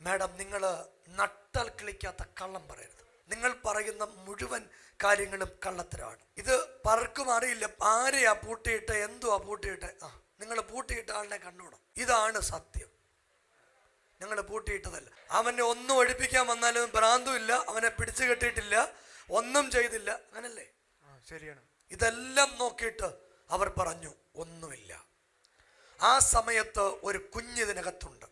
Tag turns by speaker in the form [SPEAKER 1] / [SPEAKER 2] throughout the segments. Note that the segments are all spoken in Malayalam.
[SPEAKER 1] മാഡം, നിങ്ങൾ നട്ടാൽ കിളിക്കാത്ത കള്ളം പറയരുത്. നിങ്ങൾ പറയുന്ന മുഴുവൻ കാര്യങ്ങളും കള്ളത്തരമാണ്. ഇത് പലർക്കും അറിയില്ല. ആരെയാ പൂട്ടിയിട്ട്, എന്തുവാ പൂട്ടിയിട്ട്? നിങ്ങൾ പൂട്ടിയിട്ട ആളിനെ കണ്ടോണം. ഇതാണ് സത്യം. ഞങ്ങൾ പൂട്ടിയിട്ടതല്ല. അവനെ ഒന്നും ഒഴിപ്പിക്കാൻ വന്നാലും ഭ്രാന്തും ഇല്ല, അവനെ പിടിച്ചു കെട്ടിയിട്ടില്ല, ഒന്നും ചെയ്തില്ല. അങ്ങനല്ലേ?
[SPEAKER 2] ശരിയാണ്.
[SPEAKER 1] ഇതെല്ലാം നോക്കിയിട്ട് അവർ പറഞ്ഞു ഒന്നുമില്ല. ആ സമയത്ത് ഒരു കുഞ്ഞിതിനകത്തുണ്ട്.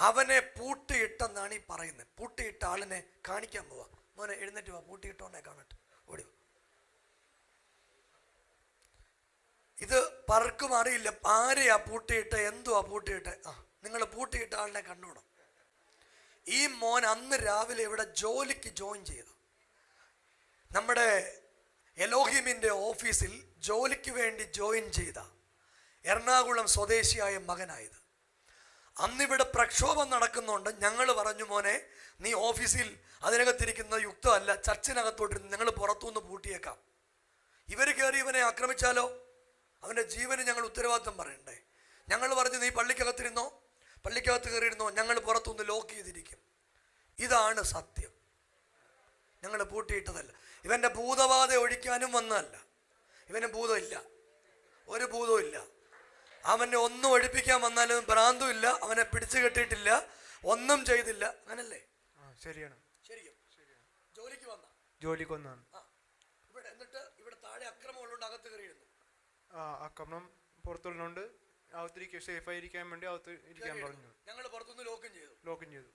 [SPEAKER 1] അവനെ പൂട്ടിയിട്ടെന്നാണ് ഈ പറയുന്നത്. പൂട്ടിയിട്ട ആളിനെ കാണിക്കാൻ പോവാ. മോനെ എഴുന്നേറ്റ് വാ, പൂട്ടിയിട്ടോനെ കാണട്ടെ. ഓടി. ഇത് പലർക്കും അറിയില്ല. ആരെയാ പൂട്ടിയിട്ട്, എന്തുവാ പൂട്ടിയിട്ട്? നിങ്ങൾ പൂട്ടിയിട്ട ആളിനെ കണ്ടോണം. ഈ മോൻ അന്ന് രാവിലെ ഇവിടെ ജോലിക്ക് ജോയിൻ ചെയ്തു. നമ്മുടെ എലോഹിമിൻ്റെ ഓഫീസിൽ ജോലിക്ക് വേണ്ടി ജോയിൻ ചെയ്ത എറണാകുളം സ്വദേശിയായ മകനായത്. അന്നിവിടെ പ്രക്ഷോഭം നടക്കുന്നുണ്ട്. ഞങ്ങൾ പറഞ്ഞു, മോനെ നീ ഓഫീസിൽ അതിനകത്തിരിക്കുന്ന യുക്തമല്ല, ചർച്ചിനകത്തോട്ടിരുന്ന് ഞങ്ങൾ പുറത്തുനിന്ന് പൂട്ടിയേക്കാം. ഇവർ കയറി ഇവനെ ആക്രമിച്ചാലോ? അവൻ്റെ ജീവന് ഞങ്ങൾ ഉത്തരവാദിത്വം പറയണ്ടേ? ഞങ്ങൾ പറഞ്ഞു, നീ പള്ളിക്കകത്തിരുന്നോ, പള്ളിക്കകത്ത് കയറിയിരുന്നോ, ഞങ്ങൾ പുറത്തുനിന്ന് ലോക്ക് ചെയ്തിരിക്കും. ഇതാണ് സത്യം. ഞങ്ങൾ പൂട്ടിയിട്ടതല്ല. ഇവൻ്റെ ഭൂതബാധ ഒഴിക്കാനും വന്നതല്ല. ഇവന് ഭൂതമില്ല, ഒരു ഭൂതവും ഇല്ല. അവനെ ഒന്നും ഒഴിപ്പിക്കാൻ വന്നാലും ഭ്രാന്തും ഇല്ല, അവനെ പിടിച്ചു കെട്ടിയിട്ടില്ല, ഒന്നും ചെയ്തില്ല. അങ്ങനല്ലേ?
[SPEAKER 2] ശരിയാണ്.
[SPEAKER 1] ശരിക്കും ജോലിക്ക്
[SPEAKER 2] വന്നാണ്
[SPEAKER 1] ഇവിടെ. എന്നിട്ട് ഇവിടെ താഴെ അക്രമം ഉള്ളതുകൊണ്ട് അകത്ത് കയറിയിരുന്നു.
[SPEAKER 2] ആക്രമണം പുറത്തുള്ളതുകൊണ്ട് അകത്തിരിക്കാൻ, സേഫായി ഇരിക്കാൻ വേണ്ടി അകത്ത് ഇരിക്കാൻ പറഞ്ഞു.
[SPEAKER 1] ഞങ്ങൾ പുറത്തുനിന്ന് ലോക്കും ചെയ്തു.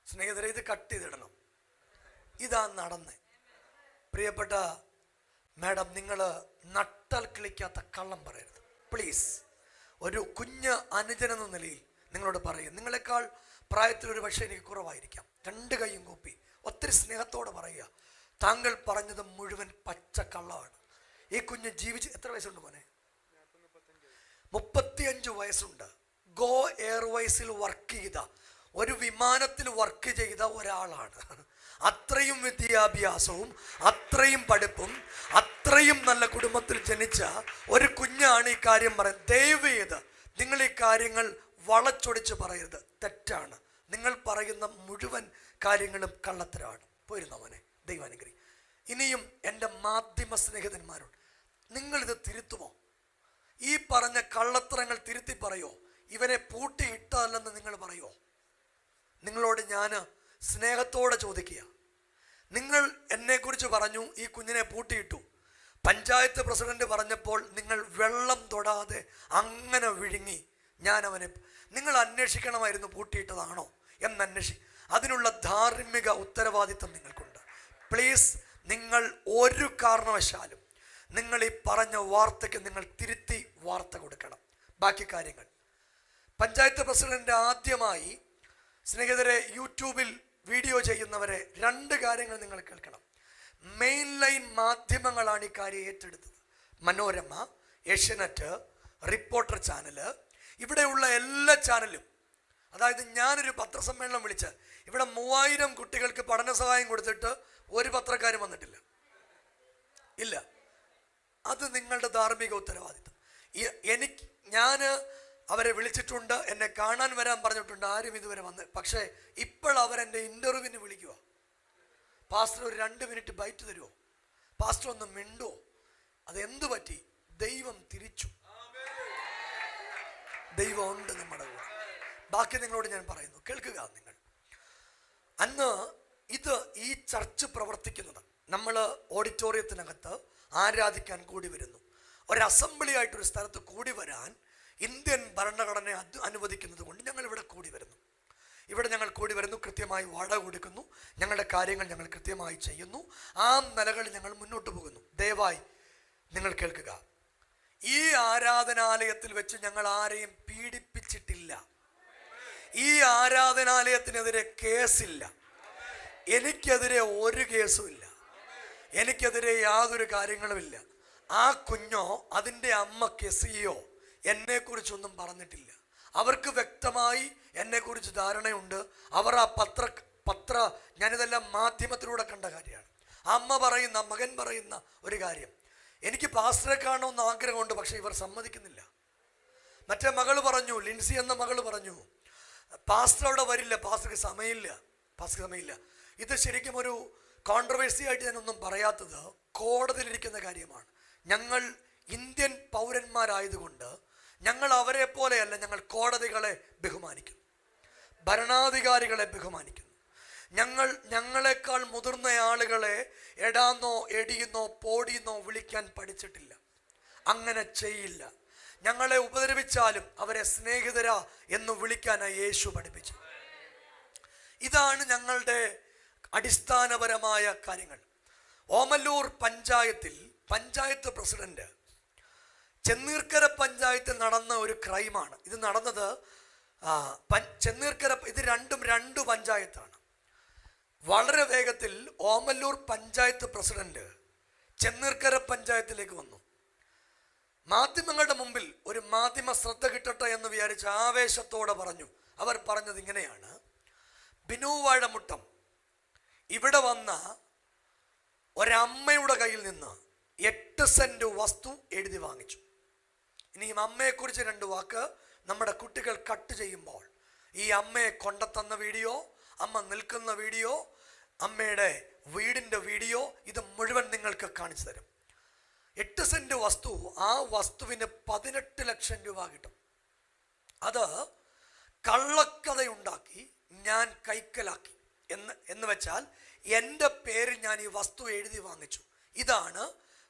[SPEAKER 1] സ്നേഹിതരെ, ഇത് കട്ട് ചെയ്തിടണം. ഇതാ നടന്നേ. പ്രിയപ്പെട്ട മാഡം, നിങ്ങൾ നട്ടാൽ കിളിക്കാത്ത കള്ളം പറയരുത് പ്ലീസ്. ഒരു കുഞ്ഞ് അനുജനെന്ന നിലയിൽ നിങ്ങളോട് പറയും. നിങ്ങളെക്കാൾ പ്രായത്തിൽ ഒരു പക്ഷേ എനിക്ക് കുറവായിരിക്കാം. രണ്ട് കൈയും കൂപ്പി ഒത്തിരി സ്നേഹത്തോടെ പറയുക, താങ്കൾ പറഞ്ഞത് മുഴുവൻ പച്ച കള്ളമാണ്. ഈ കുഞ്ഞ് ജീവിച്ച് എത്ര വയസ്സുണ്ട് മോനെ? 35 വയസ്സുണ്ട്. ഗോ എയർവൈസിൽ വർക്ക് ചെയ്ത, ഒരു വിമാനത്തിൽ വർക്ക് ചെയ്ത ഒരാളാണ്. അത്രയും വിദ്യാഭ്യാസവും അത്രയും പഠിപ്പും അത്രയും നല്ല കുടുംബത്തിൽ ജനിച്ച ഒരു കുഞ്ഞാണ് ഈ കാര്യം പറയുന്നത്. ദയവ് ചെയ്ത് നിങ്ങൾ ഈ കാര്യങ്ങൾ വളച്ചൊടിച്ച് പറയരുത്, തെറ്റാണ്. നിങ്ങൾ പറയുന്ന മുഴുവൻ കാര്യങ്ങളും കള്ളത്തരമാണ്. പോയിരുന്നവനെ ദൈവാനുഗ്രഹി. ഇനിയും എൻ്റെ മാധ്യമ സ്നേഹിതന്മാരോട്, നിങ്ങളിത് തിരുത്തുമോ? ഈ പറഞ്ഞ കള്ളത്തരങ്ങൾ തിരുത്തി പറയോ? ഇവനെ പൂട്ടിയിട്ടതല്ലെന്ന് നിങ്ങൾ പറയോ? നിങ്ങളോട് ഞാൻ സ്നേഹത്തോടെ ചോദിക്കുക. നിങ്ങൾ എന്നെക്കുറിച്ച് പറഞ്ഞു ഈ കുഞ്ഞിനെ പൂട്ടിയിട്ടു. പഞ്ചായത്ത് പ്രസിഡന്റ് പറഞ്ഞപ്പോൾ നിങ്ങൾ വെള്ളം തൊടാതെ അങ്ങനെ വിഴുങ്ങി. നിങ്ങൾ അന്വേഷിക്കണമായിരുന്നു പൂട്ടിയിട്ടതാണോ അതിനുള്ള ധാർമ്മിക ഉത്തരവാദിത്വം നിങ്ങൾക്കുണ്ട്. പ്ലീസ്, നിങ്ങൾ ഒരു കാരണവശാലും നിങ്ങൾ ഈ പറഞ്ഞ വാർത്തയ്ക്ക് നിങ്ങൾ തിരുത്തി വാർത്ത കൊടുക്കണം. ബാക്കി കാര്യങ്ങൾ പഞ്ചായത്ത് പ്രസിഡന്റ് ആദ്യമായി, സ്നേഹിതരെ, യൂട്യൂബിൽ വീഡിയോ ചെയ്യുന്നവരെ, 2 കാര്യങ്ങൾ നിങ്ങൾ കേൾക്കണം. മെയിൻ ലൈൻ മാധ്യമങ്ങളാണ് ഈ കാര്യം ഏറ്റെടുത്തത്. മനോരമ, ഏഷ്യാനെറ്റ്, റിപ്പോർട്ടർ ചാനല്, ഇവിടെയുള്ള എല്ലാ ചാനലും. അതായത് ഞാനൊരു പത്രസമ്മേളനം വിളിച്ച് ഇവിടെ 3000 കുട്ടികൾക്ക് പഠന സഹായം കൊടുത്തിട്ട് ഒരു പത്രക്കാരും വന്നിട്ടില്ല. ഇല്ല. അത് നിങ്ങളുടെ ധാർമ്മിക ഉത്തരവാദിത്വം. ഞാൻ അവരെ വിളിച്ചിട്ടുണ്ട്, എന്നെ കാണാൻ വരാൻ പറഞ്ഞിട്ടുണ്ട്, ആരും ഇതുവരെ വന്ന്. പക്ഷേ ഇപ്പോൾ അവരെൻ്റെ ഇൻ്റർവ്യൂവിന് വിളിക്കുക. പാസ്റ്റർ ഒരു 2 മിനിറ്റ് ബൈറ്റ് തരുമോ? പാസ്റ്റർ ഒന്ന് മിണ്ടുമോ? അതെന്തു പറ്റി? ദൈവം തിരിച്ചു. ദൈവം ഉണ്ട് നമ്മുടെ കൂടെ. ബാക്കി നിങ്ങളോട് ഞാൻ പറയുന്നു, കേൾക്കുക നിങ്ങൾ. അന്ന് ഈ ചർച്ച് പ്രവർത്തിക്കുന്നത്, നമ്മൾ ഓഡിറ്റോറിയത്തിനകത്ത് ആരാധിക്കാൻ കൂടി വരുന്നു. ഒരു അസംബ്ലി ആയിട്ടൊരു സ്ഥലത്ത് കൂടി വരാൻ ഇന്ത്യൻ ഭരണഘടന അനുവദിക്കുന്നത് കൊണ്ട് ഞങ്ങൾ ഇവിടെ കൂടി വരുന്നു. കൃത്യമായി വാടക കൊടുക്കുന്നു. ഞങ്ങളുടെ കാര്യങ്ങൾ ഞങ്ങൾ കൃത്യമായി ചെയ്യുന്നു. ആ നിലകളിൽ ഞങ്ങൾ മുന്നോട്ട് പോകുന്നു. ദയവായി നിങ്ങൾ കേൾക്കുക. ഈ ആരാധനാലയത്തിൽ വെച്ച് ഞങ്ങൾ ആരെയും പീഡിപ്പിച്ചിട്ടില്ല. ഈ ആരാധനാലയത്തിനെതിരെ കേസില്ല. എനിക്കെതിരെ ഒരു കേസും ഇല്ല. എനിക്കെതിരെ യാതൊരു കാര്യങ്ങളുമില്ല. ആ കുഞ്ഞോ അതിൻ്റെ അമ്മ കെസിയോ എന്നെക്കുറിച്ചൊന്നും പറഞ്ഞിട്ടില്ല. അവർക്ക് വ്യക്തമായി എന്നെക്കുറിച്ച് ധാരണയുണ്ട്. അവർ ആ പത്ര ഞാനിതെല്ലാം മാധ്യമത്തിലൂടെ കണ്ട കാര്യമാണ്. അമ്മ പറയുന്ന, മകൻ പറയുന്ന ഒരു കാര്യം, എനിക്ക് പാസ്റ്ററെ കാണണമെന്ന് ആഗ്രഹമുണ്ട്, പക്ഷെ ഇവർ സമ്മതിക്കുന്നില്ല. മറ്റേ മകള് പറഞ്ഞു, ലിൻസി എന്ന മകള് പറഞ്ഞു, പാസ്റ്റർ അവിടെ വരില്ല, പാസ്റ്റർക്ക് സമയമില്ല. ഇത് ശരിക്കും ഒരു കോൺട്രവേഴ്സി ആയിട്ട് ഞാനൊന്നും പറയാത്തത് കോടതിയിലിരിക്കുന്ന കാര്യമാണ്. ഞങ്ങൾ ഇന്ത്യൻ പൗരന്മാരായതുകൊണ്ട് ഞങ്ങൾ അവരെ പോലെയല്ല, ഞങ്ങൾ കോടതികളെ ബഹുമാനിക്കുന്നു, ഭരണാധികാരികളെ ബഹുമാനിക്കുന്നു. ഞങ്ങളെക്കാൾ മുതിർന്ന ആളുകളെ എടാന്നോ എടിയെന്നോ പോടിയെന്നോ വിളിക്കാൻ പഠിച്ചിട്ടില്ല, അങ്ങനെ ചെയ്യില്ല. ഞങ്ങളെ ഉപദ്രവിച്ചാലും അവരെ സ്നേഹിതരാ എന്ന് വിളിക്കാനായി യേശു പഠിപ്പിച്ചു. ഇതാണ് ഞങ്ങളുടെ അടിസ്ഥാനപരമായ കാര്യങ്ങൾ. ഓമല്ലൂർ പഞ്ചായത്ത് പ്രസിഡന്റ്, ചെന്നീർക്കര പഞ്ചായത്തിൽ നടന്ന ഒരു ക്രൈമാണ് ഇത് നടന്നത്. ചെന്നീർക്കര, ഇത് രണ്ട് പഞ്ചായത്താണ്. വളരെ വേഗത്തിൽ ഓമല്ലൂർ പഞ്ചായത്ത് പ്രസിഡന്റ് ചെന്നീർക്കര പഞ്ചായത്തിലേക്ക് വന്നു. മാധ്യമങ്ങളുടെ മുമ്പിൽ ഒരു മാധ്യമ ശ്രദ്ധ കിട്ടട്ടെ എന്ന് വിചാരിച്ച് ആവേശത്തോടെ പറഞ്ഞു. അവർ പറഞ്ഞത് ഇങ്ങനെയാണ്: ബിനു വാഴമുട്ടം ഇവിടെ വന്ന ഒരമ്മയുടെ കയ്യിൽ നിന്ന് 8 സെന്റ് വസ്തു എഴുതി വാങ്ങിച്ചു. ഇനിയും അമ്മയെക്കുറിച്ച് 2 വാക്ക്. നമ്മുടെ കുട്ടികൾ കട്ട് ചെയ്യുമ്പോൾ ഈ അമ്മയെ കൊണ്ടെത്തന്ന വീഡിയോ, അമ്മ നിൽക്കുന്ന വീഡിയോ, അമ്മയുടെ വീടിൻ്റെ വീഡിയോ, ഇത് മുഴുവൻ നിങ്ങൾക്ക് കാണിച്ചു തരും. 8 സെന്റ് വസ്തു, ആ വസ്തുവിന് 18 ലക്ഷം രൂപ കിട്ടും. അത് കള്ളക്കഥയുണ്ടാക്കി ഞാൻ കൈക്കലാക്കി എന്ന് വെച്ചാൽ എൻ്റെ പേരിൽ ഞാൻ ഈ വസ്തു എഴുതി വാങ്ങിച്ചു. ഇതാണ്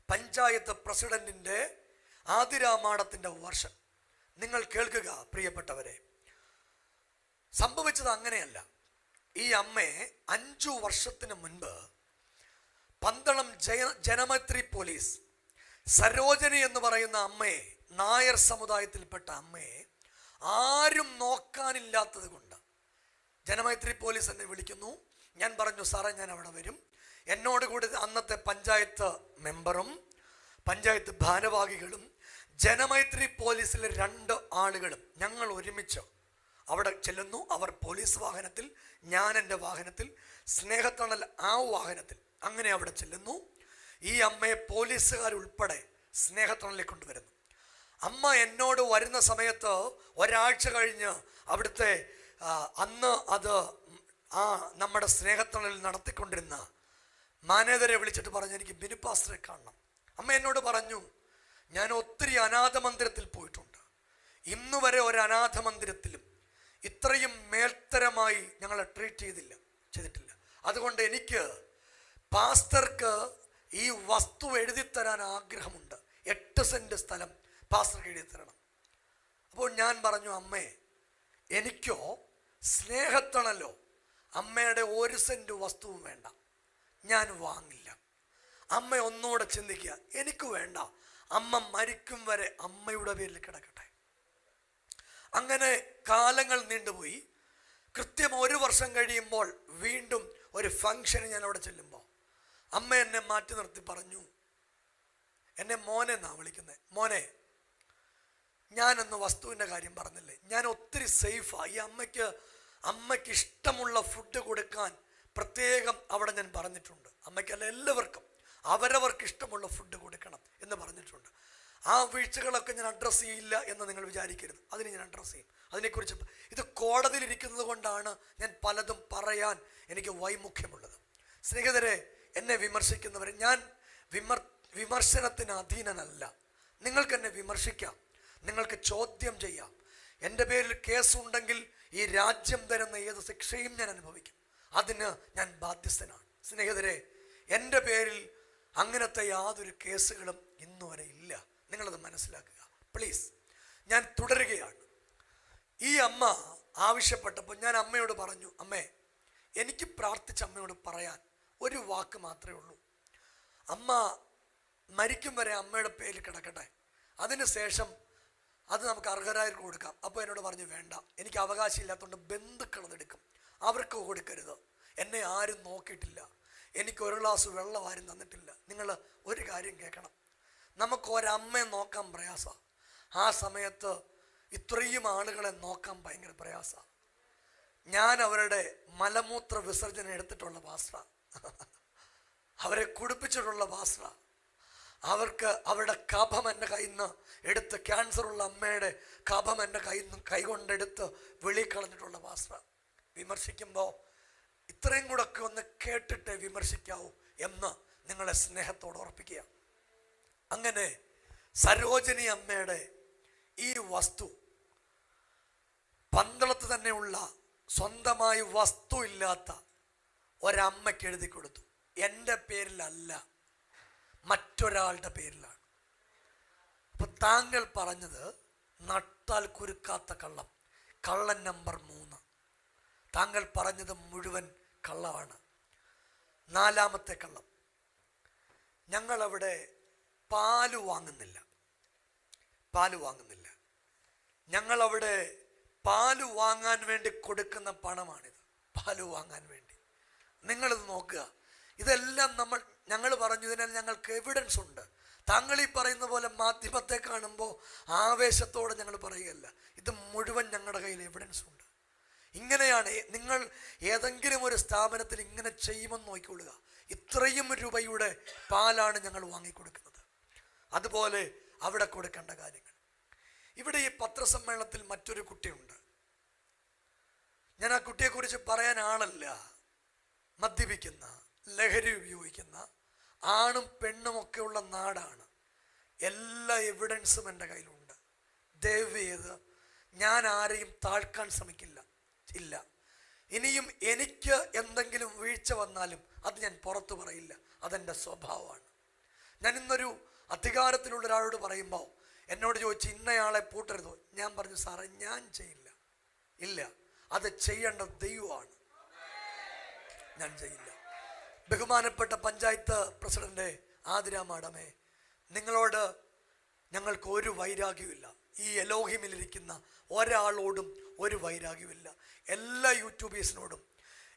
[SPEAKER 1] പഞ്ചായത്ത് പ്രസിഡന്റിൻ്റെ ആതിരാമാടത്തിൻ്റെ വർഷം. നിങ്ങൾ കേൾക്കുക പ്രിയപ്പെട്ടവരെ, സംഭവിച്ചത് അങ്ങനെയല്ല. ഈ അമ്മയെ 5 വർഷത്തിന് മുൻപ് പന്തളം ജനമൈത്രി പോലീസ് സരോജനി എന്ന് പറയുന്ന അമ്മയെ, നായർ സമുദായത്തിൽപ്പെട്ട അമ്മയെ ആരും നോക്കാനില്ലാത്തത് കൊണ്ട് ജനമൈത്രി പോലീസ് എന്നെ വിളിക്കുന്നു. ഞാൻ പറഞ്ഞു, സാറേ ഞാൻ അവിടെ വരും. എന്നോട് കൂടി അന്നത്തെ പഞ്ചായത്ത് മെമ്പറും പഞ്ചായത്ത് ഭാരവാഹികളും ജനമൈത്രി പോലീസിലെ 2 ആളുകളും ഞങ്ങൾ ഒരുമിച്ച് അവിടെ ചെല്ലുന്നു. അവർ പോലീസ് വാഹനത്തിൽ, ഞാൻ എൻ്റെ വാഹനത്തിൽ, സ്നേഹത്തണൽ ആ വാഹനത്തിൽ. അങ്ങനെ അവിടെ ചെല്ലുന്നു. ഈ അമ്മയെ പോലീസുകാരുൾപ്പെടെ സ്നേഹത്തണലിലേക്ക് കൊണ്ടുവരുന്നു. അമ്മ എന്നോട് വരുന്ന സമയത്ത് ഒരാഴ്ച കഴിഞ്ഞ് അവിടുത്തെ അന്ന് അത് നമ്മുടെ സ്നേഹത്തണലിൽ നടത്തിക്കൊണ്ടിരുന്ന മാനേജരെ വിളിച്ചിട്ട് പറഞ്ഞു, എനിക്ക് ബിനു പാസ്റ്ററെ കാണണം. അമ്മ എന്നോട് പറഞ്ഞു, ഞാൻ ഒത്തിരി അനാഥ മന്ദിരത്തിൽ പോയിട്ടുണ്ട്, ഇന്നു വരെ ഒരു അനാഥ മന്ദിരത്തിലും ഇത്രയും മേൽത്തരമായി ഞങ്ങളെ ട്രീറ്റ് ചെയ്തിട്ടില്ല. അതുകൊണ്ട് എനിക്ക് പാസ്റ്റർക്ക് ഈ വസ്തു എഴുതിത്തരാൻ ആഗ്രഹമുണ്ട്. 8 സെന്റ് സ്ഥലം പാസ്റ്റർക്ക് എഴുതിത്തരണം. അപ്പോൾ ഞാൻ പറഞ്ഞു, അമ്മേ എനിക്കോ സ്നേഹത്തണലോ അമ്മയുടെ 1 സെന്റ് വസ്തുവും വേണ്ട, ഞാൻ വാങ്ങില്ല. അമ്മ ഒന്നുകൂടെ ചിന്തിക്കുക, എനിക്ക് വേണ്ട, അമ്മ മരിക്കും വരെ അമ്മയുടെ പേരിൽ കിടക്കട്ടെ. അങ്ങനെ കാലങ്ങൾ നീണ്ടുപോയി. കൃത്യം 1 വർഷം കഴിയുമ്പോൾ വീണ്ടും ഒരു ഫംഗ്ഷന് ഞാൻ അവിടെ ചെല്ലുമ്പോൾ അമ്മ എന്നെ മാറ്റി നിർത്തി പറഞ്ഞു, എന്നെ മോനെ എന്നാ വിളിക്കുന്നത്, മോനെ ഞാനന്ന് വസ്തുവിൻ്റെ കാര്യം പറഞ്ഞില്ലേ, ഞാൻ ഒത്തിരി സേഫായി. അമ്മയ്ക്ക് ഇഷ്ടമുള്ള ഫുഡ് കൊടുക്കാൻ പ്രത്യേകം അവിടെ ഞാൻ പറഞ്ഞിട്ടുണ്ട്. അമ്മയ്ക്കല്ല, എല്ലാവർക്കും അവരവർക്ക് ഇഷ്ടമുള്ള ഫുഡ് കൊടുക്കണം എന്ന് പറഞ്ഞിട്ടുണ്ട്. ആ വീഴ്ചകളൊക്കെ ഞാൻ അഡ്രസ്സ് ചെയ്യില്ല എന്ന് നിങ്ങൾ വിചാരിക്കരുത്, അതിന് ഞാൻ അഡ്രസ്സ് ചെയ്യും. അതിനെക്കുറിച്ച് ഇത് കോടതിയിലിരിക്കുന്നത് കൊണ്ടാണ് ഞാൻ പലതും പറയാൻ എനിക്ക് വൈമുഖ്യമുള്ളത്. സ്നേഹിതരെ, എന്നെ വിമർശിക്കുന്നവരെ, ഞാൻ വിമർശനത്തിന് അധീനനല്ല. നിങ്ങൾക്ക് എന്നെ വിമർശിക്കാം, നിങ്ങൾക്ക് ചോദ്യം ചെയ്യാം. എൻ്റെ പേരിൽ കേസുണ്ടെങ്കിൽ ഈ രാജ്യം തരുന്ന ഏത് ശിക്ഷയും ഞാൻ അനുഭവിക്കും. അതിന് ഞാൻ ബാധ്യസ്ഥനാണ്. സ്നേഹിതരെ, എൻ്റെ പേരിൽ അങ്ങനത്തെ യാതൊരു കേസുകളും ഇന്നുവരെ ഇല്ല. നിങ്ങളത് മനസ്സിലാക്കുക പ്ലീസ്. ഞാൻ തുടരുകയാണ്. ഈ അമ്മ ആവശ്യപ്പെട്ടപ്പോൾ ഞാൻ അമ്മയോട് പറഞ്ഞു, അമ്മേ എനിക്ക് പ്രാർത്ഥിച്ച അമ്മയോട് പറയാൻ ഒരു വാക്ക് മാത്രമേ ഉള്ളൂ. അമ്മ മരിക്കും വരെ അമ്മയുടെ പേരിൽ കിടക്കട്ടെ, അതിനുശേഷം അത് നമുക്ക് അർഹരായവർക്ക് കൊടുക്കാം. അപ്പോൾ എന്നോട് പറഞ്ഞു, വേണ്ട, എനിക്ക് അവകാശമില്ലാത്തതുകൊണ്ട് ബന്ധുക്കൾ അതെടുക്കും, അവർക്ക് കൊടുക്കരുത്. എന്നെ ആരും നോക്കിയിട്ടില്ല, എനിക്ക് 1 ഗ്ലാസ് വെള്ളം ആരും തന്നിട്ടില്ല. നിങ്ങൾ ഒരു കാര്യം കേൾക്കണം, നമുക്ക് ഒരമ്മയെ നോക്കാൻ പ്രയാസമാണ്. ആ സമയത്ത് ഇത്രയും ആളുകളെ നോക്കാൻ ഭയങ്കര പ്രയാസമാണ്. ഞാൻ അവരുടെ മലമൂത്ര വിസർജനം എടുത്തിട്ടുള്ള പാസ്റ്ററാ, അവരെ കുടിപ്പിച്ചിട്ടുള്ള പാസ്റ്ററാ. അവർക്ക് അവരുടെ കഫം എൻ്റെ കയ്യിൽ നിന്ന് എടുത്ത്, ക്യാൻസറുള്ള അമ്മയുടെ കഫം എൻ്റെ കയ്യിൽ നിന്ന് കൈകൊണ്ടെടുത്ത് വെളി കളഞ്ഞിട്ടുള്ള പാസ്റ്റർ. വിമർശിക്കുമ്പോൾ ഇത്രയും കൂടെ ഒക്കെ ഒന്ന് കേട്ടിട്ട് വിമർശിക്കാവൂ എന്ന് നിങ്ങളെ സ്നേഹത്തോട് ഓർപ്പിക്കുക. അങ്ങനെ സരോജിനി അമ്മയുടെ ഈ വസ്തു പന്തളത്ത് തന്നെയുള്ള സ്വന്തമായി വസ്തു ഇല്ലാത്ത ഒരമ്മയ്ക്ക് എഴുതി കൊടുത്തു. എൻ്റെ പേരിലല്ല, മറ്റൊരാളുടെ പേരിലാണ്. അപ്പൊ താങ്കൾ പറഞ്ഞത് നട്ടാൽ കുരുക്കാത്ത കള്ളം, കള്ളൻ നമ്പർ 3. താങ്കൾ പറഞ്ഞത് മുഴുവൻ കള്ളമാണ്. 4ാമത്തെ കള്ളം, ഞങ്ങളവിടെ പാല് വാങ്ങുന്നില്ല. ഞങ്ങളവിടെ പാല് വാങ്ങാൻ വേണ്ടി കൊടുക്കുന്ന പണമാണിത്. പാല് വാങ്ങാൻ വേണ്ടി നിങ്ങളിത് നോക്കുക. ഇതെല്ലാം ഞങ്ങൾ പറഞ്ഞു, ഇതിനാൽ ഞങ്ങൾക്ക് എവിഡൻസ് ഉണ്ട്. താങ്കൾ ഈ പറയുന്ന പോലെ മാധ്യമത്തെ കാണുമ്പോൾ ആവേശത്തോടെ ഞങ്ങൾ പറയുകയല്ല, ഇത് മുഴുവൻ ഞങ്ങളുടെ കയ്യിൽ എവിഡൻസ് ഉണ്ട്. ഇങ്ങനെയാണ് നിങ്ങൾ ഏതെങ്കിലും ഒരു സ്ഥാപനത്തിൽ ഇങ്ങനെ ചെയ്യുമെന്ന് നോക്കിക്കൊള്ളുക. ഇത്രയും രൂപയുടെ പാലാണ് ഞങ്ങൾ വാങ്ങിക്കൊടുക്കുന്നത്. അതുപോലെ അവിടെ കൊടുക്കേണ്ട കാര്യങ്ങൾ. ഇവിടെ ഈ പത്രസമ്മേളനത്തിൽ മറ്റൊരു കുട്ടിയുണ്ട്. ഞാൻ ആ കുട്ടിയെക്കുറിച്ച് പറയാൻ ആളല്ല. മദ്യപിക്കുന്ന, ലഹരി ഉപയോഗിക്കുന്ന ആണും പെണ്ണും ഒക്കെ ഉള്ള നാടാണ്. എല്ലാ എവിഡൻസും എൻ്റെ കയ്യിലുണ്ട്. ദയവ് ചെയ്ത് ഞാൻ ആരെയും താഴ്ക്കാൻ ശ്രമിക്കില്ല. ഇനിയും എനിക്ക് എന്തെങ്കിലും വീഴ്ച വന്നാലും അത് ഞാൻ പുറത്തു പറയില്ല. അതെൻ്റെ സ്വഭാവമാണ്. ഞാൻ ഇന്നൊരു അധികാരത്തിലുള്ള ഒരാളോട് പറയുമ്പോൾ എന്നോട് ചോദിച്ച് ഇന്നയാളെ പൂട്ടരുതോ, ഞാൻ പറഞ്ഞു സാറേ ഞാൻ ചെയ്യില്ല. ഇല്ല, അത് ചെയ്യേണ്ടത് ദൈവമാണ്, ഞാൻ ചെയ്യില്ല. ബഹുമാനപ്പെട്ട പഞ്ചായത്ത് പ്രസിഡന്റ് ആതിര മാഡമേ, നിങ്ങളോട് ഞങ്ങൾക്ക് ഒരു വൈരാഗ്യമില്ല. ഈ എലോഹിമിലിരിക്കുന്ന ഒരാളോടും ഒരു വൈരാഗ്യമില്ല. എല്ലാ യൂട്യൂബേഴ്സിനോടും,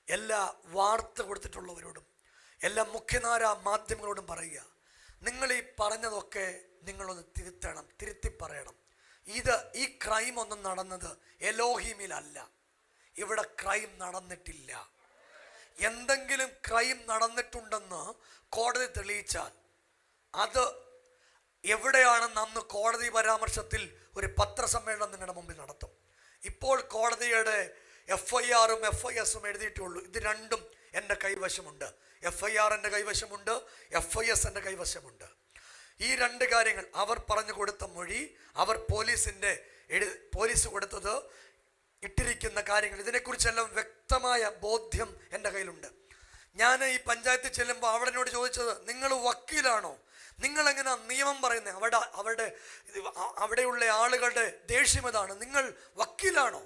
[SPEAKER 1] എല്ലാ വാർത്ത കൊടുത്തിട്ടുള്ളവരോടും, എല്ലാ മുഖ്യധാരാ മാധ്യമങ്ങളോടും പറയുക, നിങ്ങൾ ഈ പറഞ്ഞതൊക്കെ നിങ്ങളൊന്ന് തിരുത്തണം, തിരുത്തി പറയണം. ഈ ക്രൈം ഒന്നും നടന്നത് എലോഹിമിലല്ല. ഇവിടെ ക്രൈം നടന്നിട്ടില്ല. എന്തെങ്കിലും ക്രൈം നടന്നിട്ടുണ്ടെന്ന് കോടതി തെളിയിച്ചാൽ അത് എവിടെയാണെന്ന് അന്ന് കോടതി പരാമർശത്തിൽ ഒരു പത്രസമ്മേളനം നിങ്ങളുടെ മുമ്പിൽ നടത്തും. ഇപ്പോൾ കോടതിയുടെ FIR-ഉം FIS-ഉം എഴുതിയിട്ടുള്ളൂ. ഇത് രണ്ടും എൻ്റെ കൈവശമുണ്ട്. FIR എൻ്റെ കൈവശമുണ്ട്, FIS എൻ്റെ കൈവശമുണ്ട്. ഈ 2 കാര്യങ്ങൾ, അവർ പറഞ്ഞു കൊടുത്ത മൊഴി, അവർ പോലീസ് കൊടുത്തത്, ഇട്ടിരിക്കുന്ന കാര്യങ്ങൾ, ഇതിനെക്കുറിച്ചെല്ലാം വ്യക്തമായ ബോധ്യം എൻ്റെ കയ്യിലുണ്ട്. ഞാൻ ഈ പഞ്ചായത്തിൽ ചെല്ലുമ്പോൾ അവിടെ എന്നോട് ചോദിച്ചത്, നിങ്ങൾ വക്കീലാണോ? നിങ്ങളെങ്ങനെ നിയമം പറയുന്നത്? അവിടെയുള്ള ആളുകളുടെ ദേഷ്യം ഇതാണ്, നിങ്ങൾ വക്കീലാണോ?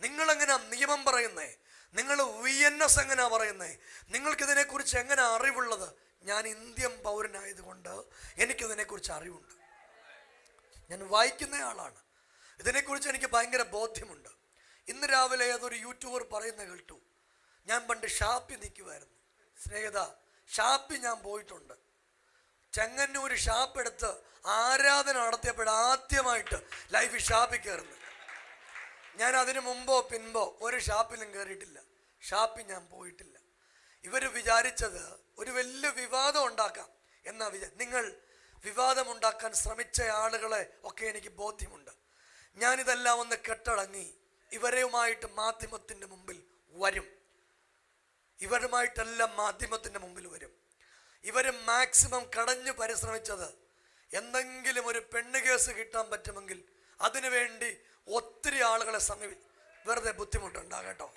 [SPEAKER 1] നിങ്ങളെങ്ങനെ നിയമം പറയുന്നേ? നിങ്ങൾ VNS എങ്ങനെയാ പറയുന്നേ? നിങ്ങൾക്കിതിനെക്കുറിച്ച് എങ്ങനെ അറിവുള്ളത്? ഞാൻ ഇന്ത്യൻ പൗരനായതുകൊണ്ട് എനിക്കിതിനെക്കുറിച്ച് അറിവുണ്ട്. ഞാൻ വായിക്കുന്ന ആളാണ്. ഇതിനെക്കുറിച്ച് എനിക്ക് ഭയങ്കര ബോധ്യമുണ്ട്. ഇന്ന് രാവിലെ ഏതൊരു യൂട്യൂബർ പറയുന്ന കേട്ടു, ഞാൻ പണ്ട് ഷാപ്പിൽ നിൽക്കുമായിരുന്നു. സ്നേഹിത, ഷാപ്പിൽ ഞാൻ പോയിട്ടുണ്ട്. ചെങ്ങന്നൂർ ഷാപ്പ് എടുത്ത് ആരാധന നടത്തിയപ്പോൾ ആദ്യമായിട്ട് ലൈഫ് ഷാപ്പിൽ കയറുന്നത്. ഞാൻ അതിനു മുമ്പോ പിൻപോ ഒരു ഷാപ്പിലും കയറിയിട്ടില്ല. ഷാപ്പിൽ ഞാൻ പോയിട്ടില്ല. ഇവർ വിചാരിച്ചത് ഒരു വലിയ വിവാദം ഉണ്ടാക്കാം എന്നാ നിങ്ങൾ വിവാദമുണ്ടാക്കാൻ ശ്രമിച്ച ആളുകളെ ഒക്കെ എനിക്ക് ബോധ്യമുണ്ട്. ഞാനിതെല്ലാം ഒന്ന് കെട്ടടങ്ങി ഇവരുമായിട്ട് മാധ്യമത്തിൻ്റെ മുമ്പിൽ വരും. ഇവരുമായിട്ടെല്ലാം മാധ്യമത്തിൻ്റെ മുമ്പിൽ വരും. ഇവർ മാക്സിമം കടഞ്ഞു പരിശ്രമിച്ചത് എന്തെങ്കിലും ഒരു പെണ്ണ് കേസ് കിട്ടാൻ പറ്റുമെങ്കിൽ അതിനുവേണ്ടി ഒത്തിരി ആളുകളെ വെറുതെ ബുദ്ധിമുട്ടുണ്ടാകട്ടോ.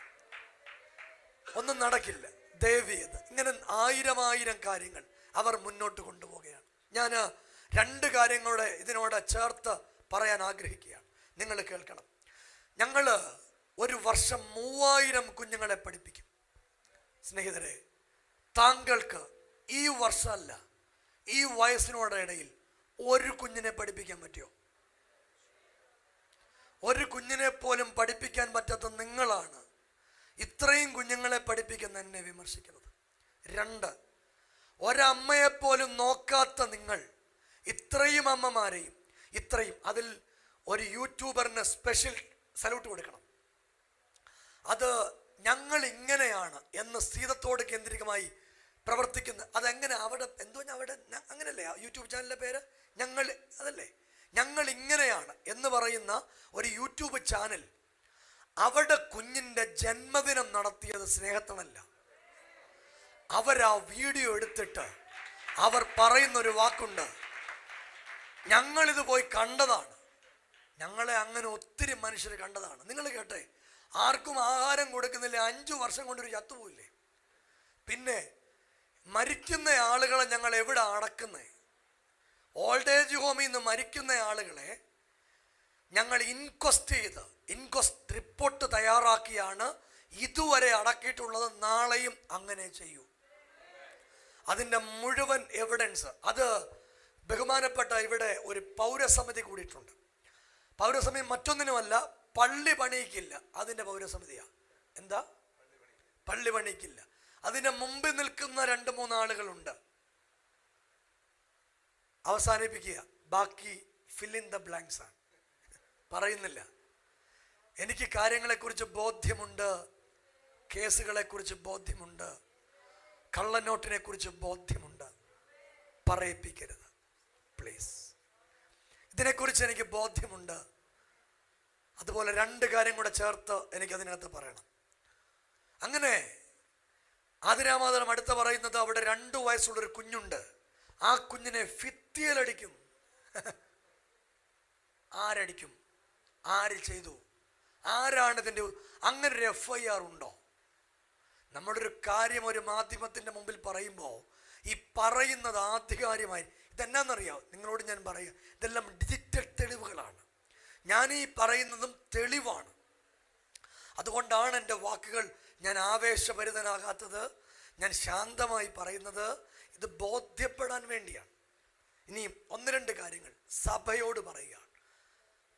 [SPEAKER 1] ഒന്നും നടക്കില്ല. ദയവ് ചെയ്ത് ഇങ്ങനെ 1000 കാര്യങ്ങൾ അവർ മുന്നോട്ട് കൊണ്ടുപോവുകയാണ്. ഞാൻ 2 കാര്യങ്ങളുടെ ഇതിനോട് ചേർത്ത് പറയാൻ ആഗ്രഹിക്കുകയാണ്. നിങ്ങൾ കേൾക്കണം. ഞങ്ങൾ ഒരു വർഷം 3000 കുഞ്ഞുങ്ങളെ പഠിപ്പിക്കും. സ്നേഹിതരെ, താങ്കൾക്ക് ഈ വർഷമല്ല, ഈ വയസ്സിനോടിടയിൽ ഒരു കുഞ്ഞിനെ പഠിപ്പിക്കാൻ പറ്റുമോ? ഒരു കുഞ്ഞിനെ പോലും പഠിപ്പിക്കാൻ പറ്റാത്ത നിങ്ങളാണ് ഇത്രയും കുഞ്ഞുങ്ങളെ പഠിപ്പിക്കുന്ന എന്നെ വിമർശിക്കുന്നത്. 2, ഒരമ്മയെപ്പോലും നോക്കാത്ത നിങ്ങൾ ഇത്രയും അമ്മമാരെയും അതിൽ ഒരു യൂട്യൂബറിന് സ്പെഷ്യൽ സല്യൂട്ട് കൊടുക്കണം. അത് ഞങ്ങൾ ഇങ്ങനെയാണ് എന്ന് സീതത്തോട് കേന്ദ്രീകമായി പ്രവർത്തിക്കുന്ന അതെങ്ങനെ അവിടെ എന്തോ അവിടെ അങ്ങനല്ലേ യൂട്യൂബ് ചാനലിൻ്റെ പേര് ഞങ്ങൾ അതല്ലേ ഞങ്ങൾ ഇങ്ങനെയാണ് എന്ന് പറയുന്ന ഒരു യൂട്യൂബ് ചാനൽ അവിടെ കുഞ്ഞിൻ്റെ ജന്മദിനം നടത്തിയത് സ്നേഹത്തിനല്ല. അവരാ വീഡിയോ എടുത്തിട്ട് അവർ പറയുന്നൊരു വാക്കുണ്ട്, ഞങ്ങളിത് പോയി കണ്ടതാണ്, ഞങ്ങളെ അങ്ങനെ ഒത്തിരി മനുഷ്യർ കണ്ടതാണ്. നിങ്ങൾ കേട്ടെ, ആർക്കും ആഹാരം കൊടുക്കുന്നില്ല, 5 വർഷം കൊണ്ടൊരു ചത്തുപോയില്ലേ. പിന്നെ മരിക്കുന്ന ആളുകളെ ഞങ്ങൾ എവിടെ അടക്കുന്നേ? ഓൾഡ് ഏജ് ഹോമിൽ നിന്ന് മരിക്കുന്ന ആളുകളെ ഞങ്ങൾ ഇൻക്വസ്റ്റ് റിപ്പോർട്ട് തയ്യാറാക്കിയാണ് ഇതുവരെ അടക്കിയിട്ടുള്ളത്. നാളെയും അങ്ങനെ ചെയ്യൂ. അതിൻ്റെ മുഴുവൻ എവിഡൻസ് അത് ബഹുമാനപ്പെട്ട ഇവിടെ ഒരു പൗരസമിതി കൂടിയിട്ടുണ്ട്. പൗരസമിതി മറ്റൊന്നിനുമല്ല, പള്ളി പണിയിക്കില്ല, അതിൻ്റെ പൗരസമിതിയാണ്. എന്താ? പള്ളി പണിയിക്കില്ല. അതിൻ്റെ മുമ്പിൽ നിൽക്കുന്ന 2-3 ആളുകളുണ്ട്. അവസാനിപ്പിക്കുക, ബാക്കി ഫിൽ ഇൻ ദ ബ്ലാങ്ക്സ് ആണ്. പറയുന്നില്ല. എനിക്ക് കാര്യങ്ങളെക്കുറിച്ച് ബോധ്യമുണ്ട്, കേസുകളെക്കുറിച്ച് ബോധ്യമുണ്ട്, കള്ളനോട്ടിനെ കുറിച്ച് ബോധ്യമുണ്ട്. പറയിപ്പിക്കരുത് പ്ലീസ്. ഇതിനെക്കുറിച്ച് എനിക്ക് ബോധ്യമുണ്ട്. അതുപോലെ 2 കാര്യം കൂടെ ചേർത്ത് എനിക്കതിനകത്ത് പറയണം. അങ്ങനെ ആതിരാമാതരം അടുത്ത പറയുന്നത്, അവിടെ 2 വയസ്സുള്ളൊരു കുഞ്ഞുണ്ട്. ആ കുഞ്ഞിനെ ഭിത്തിയിലടിക്കും. ആരടിക്കും? ആര് ചെയ്തു? ആരാണ് ഇതിൻ്റെ? അങ്ങനെ ഒരു FIR ഉണ്ടോ? നമ്മുടെ ഒരു കാര്യം ഒരു മാധ്യമത്തിൻ്റെ മുമ്പിൽ പറയുമ്പോൾ ഈ പറയുന്നത് ആധികാരികമായി ഇതെന്നാന്നറിയാം? നിങ്ങളോട് ഞാൻ പറയുക, ഇതെല്ലാം ഡിജിറ്റൽ തെളിവുകളാണ്. ഞാൻ ഈ പറയുന്നതും തെളിവാണ്. അതുകൊണ്ടാണ് എൻ്റെ വാക്കുകൾ ഞാൻ ആവേശഭരിതനാകാത്തത്, ഞാൻ ശാന്തമായി പറയുന്നത്. ഇത് ബോധ്യപ്പെടാൻ വേണ്ടിയാണ്. ഇനിയും 1-2 കാര്യങ്ങൾ സഭയോട് പറയുകയാണ്.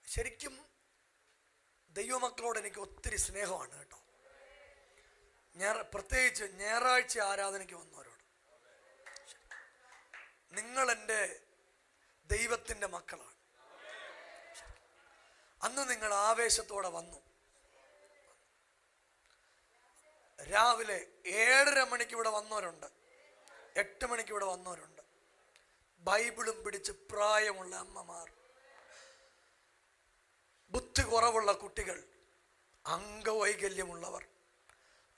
[SPEAKER 1] ശരിക്കും ദൈവമക്കളോട് എനിക്ക് ഒത്തിരി സ്നേഹമാണ് കേട്ടോ. പ്രത്യേകിച്ച് ഞായറാഴ്ച ആരാധനയ്ക്ക് വന്നവരോട്, നിങ്ങൾ എൻ്റെ ദൈവത്തിൻ്റെ മക്കളാണ്. അന്ന് നിങ്ങൾ ആവേശത്തോടെ വന്നു. രാവിലെ 7:30 മണിക്ക് ഇവിടെ വന്നവരുണ്ട്, 8 മണിക്ക് ഇവിടെ വന്നവരുണ്ട്. ബൈബിളും പിടിച്ച് പ്രായമുള്ള അമ്മമാർ, ബുദ്ധി കുറവുള്ള കുട്ടികൾ, അംഗവൈകല്യമുള്ളവർ,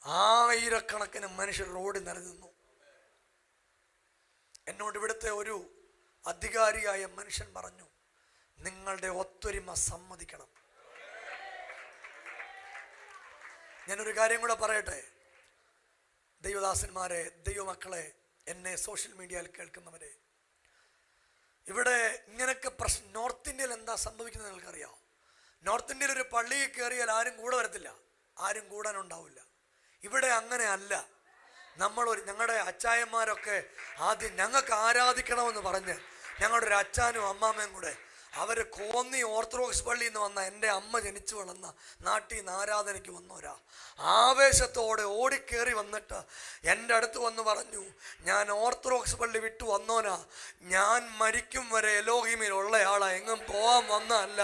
[SPEAKER 1] ആയിരക്കണക്കിന് മനുഷ്യർ റോഡിൽ നിറഞ്ഞു. എന്നോട് ഇവിടുത്തെ ഒരു അധികാരിയായ മനുഷ്യൻ പറഞ്ഞു, നിങ്ങളുടെ ഒത്തൊരുമ സമ്മതിക്കണം. ഞാനൊരു കാര്യം കൂടെ പറയട്ടെ, ദൈവദാസന്മാരെ, ദൈവമക്കളെ, എന്നെ സോഷ്യൽ മീഡിയയിൽ കേൾക്കുന്നവരെ, ഇവിടെ ഇങ്ങനെയൊക്കെ നോർത്ത് ഇന്ത്യയിൽ എന്താ സംഭവിക്കുന്നത് നിങ്ങൾക്കറിയാം? നോർത്ത് ഇന്ത്യയിൽ ഒരു പള്ളിയിൽ കയറിയാൽ ആരും കൂടെ വരത്തില്ല, ആരും കൂടാനുണ്ടാവില്ല. ഇവിടെ അങ്ങനെ അല്ല. ഞങ്ങളുടെ അച്ചായന്മാരൊക്കെ ആദ്യം ഞങ്ങൾക്ക് ആരാധിക്കണമെന്ന് പറഞ്ഞ് ഞങ്ങളുടെ ഒരു അച്ചാനും അമ്മാമ്മയും കൂടെ അവർ കോന്നി ഓർത്തഡോക്സ് പള്ളിയിൽ നിന്ന് വന്ന എൻ്റെ അമ്മ ജനിച്ചു വളർന്ന നാട്ടിൽ നിന്ന് ആരാധനയ്ക്ക് വന്നവരാ. ആവേശത്തോടെ ഓടിക്കേറി വന്നിട്ട് എൻ്റെ അടുത്ത് വന്ന് പറഞ്ഞു, ഞാൻ ഓർത്തഡോക്സ് പള്ളി വിട്ടു വന്നോനാ, ഞാൻ മരിക്കും വരെ എലോഹിമിലുള്ള ആളാ, എങ്ങും പോകാൻ വന്നതല്ല.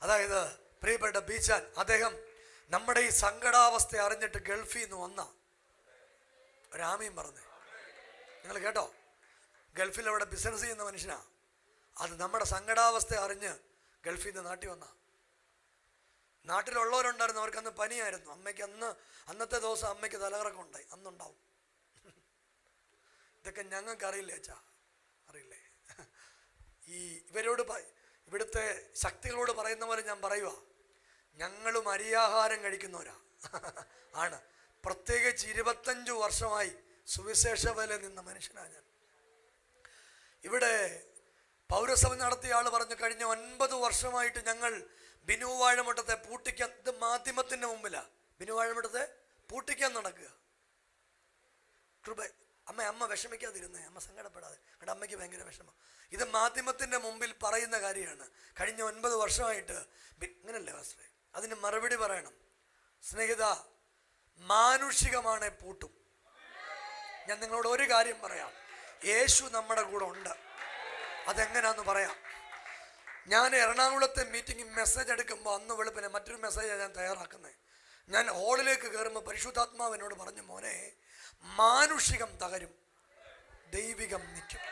[SPEAKER 1] അതായത് പ്രിയപ്പെട്ട ബീച്ചാൻ, അദ്ദേഹം നമ്മുടെ ഈ സങ്കടാവസ്ഥ അറിഞ്ഞിട്ട് ഗൾഫിൽ നിന്ന് വന്ന ഒരാമയും പറഞ്ഞു. നിങ്ങൾ കേട്ടോ? ഗൾഫിൽ അവിടെ ബിസിനസ് ചെയ്യുന്ന മനുഷ്യനാ. അത് നമ്മുടെ സങ്കടാവസ്ഥ അറിഞ്ഞ് ഗൾഫിൽ നിന്ന് നാട്ടിൽ വന്ന. നാട്ടിലുള്ളവരുണ്ടായിരുന്നു, അവർക്കന്ന് പനിയായിരുന്നു. അമ്മയ്ക്ക് അന്നത്തെ ദിവസം അമ്മയ്ക്ക് തലകറക്കം ഉണ്ടായി. അന്നുണ്ടാവും. ഇതൊക്കെ ഞങ്ങൾക്ക് അറിയില്ലേ അച്ഛാ? അറിയില്ലേ? ഈ ഇവിടുത്തെ ശക്തികളോട് പറയുന്ന പോലെ ഞാൻ പറയുക, ഞങ്ങളും അരിയാഹാരം കഴിക്കുന്നവരാ ആണ്. പ്രത്യേകിച്ച് 25 വർഷമായി സുവിശേഷ വേല നിന്ന മനുഷ്യനാണ് ഞാൻ. ഇവിടെ പൗരസഭ നടത്തിയ ആൾ പറഞ്ഞു, കഴിഞ്ഞ 9 വർഷമായിട്ട് ഞങ്ങൾ ബിനു വാഴമുട്ടത്തെ പൂട്ടിക്കാൻ, ഇത് മാധ്യമത്തിൻ്റെ മുമ്പിലാ, ബിനു വാഴമുട്ടത്തെ പൂട്ടിക്കാൻ നടക്കുക. അമ്മ വിഷമിക്കാതിരുന്നേ, അമ്മ സങ്കടപ്പെടാതെ. എൻ്റെ അമ്മയ്ക്ക് ഭയങ്കര വിഷമം. ഇത് മാധ്യമത്തിൻ്റെ മുമ്പിൽ പറയുന്ന കാര്യമാണ്. കഴിഞ്ഞ 9 വർഷമായിട്ട് ഇങ്ങനല്ലേ വസ്ത്രേ? അതിന് മറുപടി പറയണം. സ്നേഹിത, മാനുഷികമാണെ പൂട്ടും. ഞാൻ നിങ്ങളോട് ഒരു കാര്യം പറയാം, യേശു നമ്മുടെ കൂടെ ഉണ്ട്. അതെങ്ങനെയാന്ന് പറയാം. ഞാൻ എറണാകുളത്തെ മീറ്റിംഗ് മെസ്സേജ് എടുക്കുമ്പോൾ അന്ന് വെളുപ്പിനെ മറ്റൊരു മെസ്സേജാണ് ഞാൻ തയ്യാറാക്കുന്നത്. ഞാൻ ഹാളിലേക്ക് കയറുമ്പോൾ പരിശുദ്ധാത്മാവ് എന്നോട് പറഞ്ഞു, മോനെ, മാനുഷികം തകരും, ദൈവികം നിൽക്കും.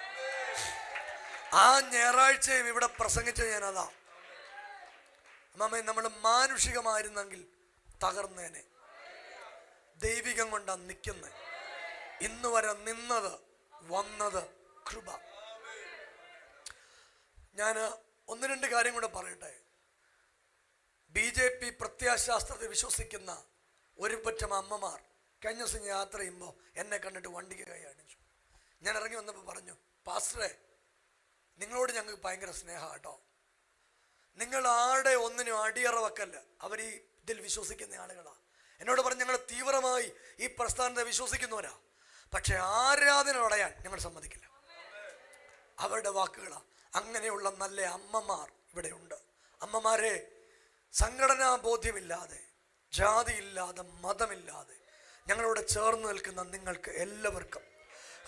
[SPEAKER 1] ആ ഞായറാഴ്ചയും ഇവിടെ പ്രസംഗിച്ചത് ഞാൻ അതാ. അമ്മേ, നമ്മൾ മാനുഷികമായിരുന്നെങ്കിൽ തകർന്നേനെ. ദൈവികം കൊണ്ടാണ് നിൽക്കുന്നത്. ഇന്ന് വരെ നിന്നത് വന്നത് കൃപ. ഞാൻ ഒന്ന് രണ്ട് കാര്യം കൂടെ പറയട്ടെ. BJP പ്രത്യയശാസ്ത്രത്തിൽ വിശ്വസിക്കുന്ന ഒരു പറ്റം അമ്മമാർ കഴിഞ്ഞ ദിവസം യാത്ര ചെയ്യുമ്പോൾ എന്നെ കണ്ടിട്ട് വണ്ടിക്ക് കൈ കാണിച്ചു. ഞാൻ ഇറങ്ങി വന്നപ്പോൾ പറഞ്ഞു, പാസ്റ്ററെ, നിങ്ങളോട് ഞങ്ങൾക്ക് ഭയങ്കര സ്നേഹം കേട്ടോ. നിങ്ങൾ ആരുടെ ഒന്നിനും അടിയറ വെക്കല്ല. അവർ ഈ ഇതിൽ വിശ്വസിക്കുന്ന ആളുകളാണ്. എന്നോട് പറഞ്ഞു, ഞങ്ങൾ തീവ്രമായി ഈ പ്രസ്ഥാനത്തെ വിശ്വസിക്കുന്നവരാ, പക്ഷെ ആരാധന അടയാൻ ഞങ്ങൾ സമ്മതിക്കില്ല. അവരുടെ വാക്കുകളാണ്. അങ്ങനെയുള്ള നല്ല അമ്മമാർ ഇവിടെയുണ്ട്. അമ്മമാരെ, സംഘടനാ ബോധ്യമില്ലാതെ, ജാതിയില്ലാതെ, മതമില്ലാതെ ഞങ്ങളോട് ചേർന്ന് നിൽക്കുന്ന നിങ്ങൾക്ക് എല്ലാവർക്കും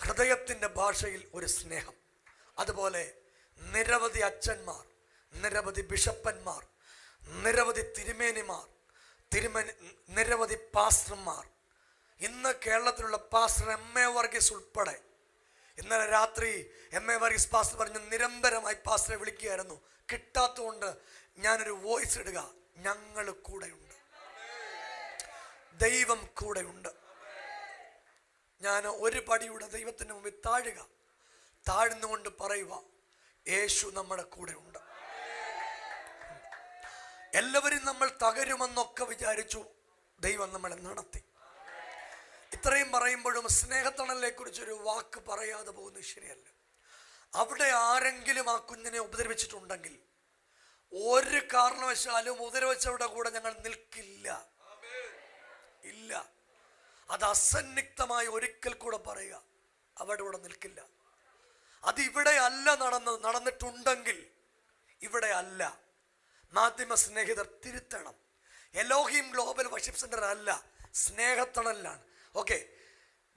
[SPEAKER 1] ഹൃദയത്തിൻ്റെ ഭാഷയിൽ ഒരു സ്നേഹം. അതുപോലെ നിരവധി അച്ഛന്മാർ, നിരവധി ബിഷപ്പന്മാർ, നിരവധി തിരുമേനിമാർ, നിരവധി പാസ്റ്റർമാർ, ഇന്ന് കേരളത്തിലുള്ള പാസ്റ്റർ MA വർഗീസ് ഉൾപ്പെടെ. ഇന്നലെ രാത്രി MA വർഗീസ് പാസ്റ്റർ പറഞ്ഞു, നിരന്തരമായി പാസ്റ്ററെ വിളിക്കുകയായിരുന്നു, കിട്ടാത്തതുകൊണ്ട് ഞാനൊരു വോയിസ് ഇടുക. ഞങ്ങൾ കൂടെയുണ്ട്, ദൈവം കൂടെയുണ്ട്. ഞാൻ ഒരു പടിയുടെ ദൈവത്തിന് മുമ്പിൽ താഴ്ന്നുകൊണ്ട് പറയുക, യേശു നമ്മുടെ കൂടെ ഉണ്ട്. എല്ലാവരും നമ്മൾ തകരുമെന്നൊക്കെ വിചാരിച്ചു, ദൈവം നമ്മളെ നടത്തി. ഇത്രയും പറയുമ്പോഴും സ്നേഹത്തണലിനെ കുറിച്ചൊരു വാക്ക് പറയാതെ പോകുന്നത് ശരിയല്ല. അവിടെ ആരെങ്കിലും ആ കുഞ്ഞിനെ ഉപദ്രവിച്ചിട്ടുണ്ടെങ്കിൽ ഒരു കാരണവശാലും ഉപദ്രവിച്ചവരുടെ കൂടെ ഞങ്ങൾ നിൽക്കില്ല. ഇല്ല, അത് അസന്നിഗ്ധമായി ഒരിക്കൽ കൂടെ പറയുക, അവരുടെ കൂടെ നിൽക്കില്ല. അത് ഇവിടെ അല്ല നടന്നിട്ടുണ്ടെങ്കിൽ ഇവിടെ അല്ല. മാധ്യമ സ്നേഹിതർ തിരുത്തണം. എലോഹിം ഗ്ലോബൽ വർഷിപ്പ് സെന്റർ അല്ല, സ്നേഹത്തണലിലാണ്. ഓക്കെ,